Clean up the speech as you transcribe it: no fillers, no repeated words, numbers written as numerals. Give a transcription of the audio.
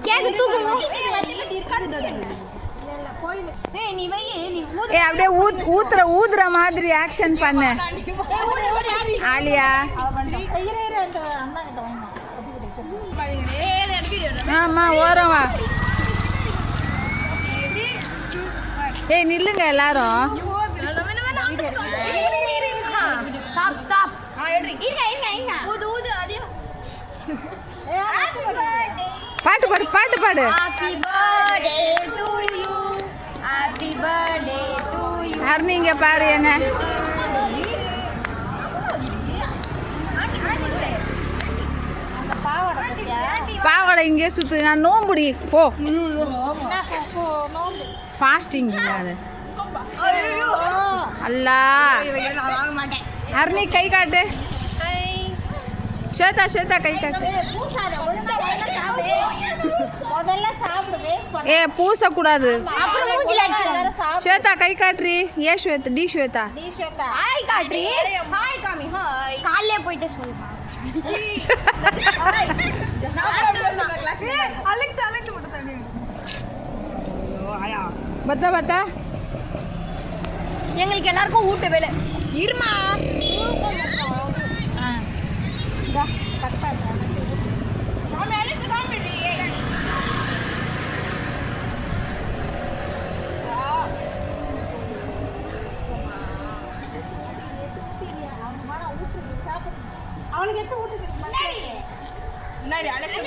கேக்கு தூக்குங்க. அப்படியே ஊதுற மாதிரி ஆக்ஷன் பண்ணு ஆலியா. ஆமா ஓரம் வா. ஏய் நில்லுங்க எல்லாரும். ஸ்டாப் பாட்டு பாடு. Happy birthday to you, happy birthday to you. நீங்க பாரு என்ன பாவடை இங்கே சுத்து. நான் நோம்புடி போ. ஃபாஸ்டிங் அது. அல்லா ஹர்னி கை காட்டு. ஸ்வேதா கை காட்டு. ஏ பூசக்கூடாது. ஸ்வேதா கை காட்டுறி. ஏ ஸ்வேதா டி ஸ்வேதா ஹாய் காட்ரி. ஹாய் காமி. ஹாய் காலையில போயிட்டு சொல்லுங்க. பத்தா எங்களுக்கு எல்லாருக்கும் ஊட்ட வேலை இருமா. அவனுக்கு எத்த ஊட்டு முன்னாடி அழைப்பு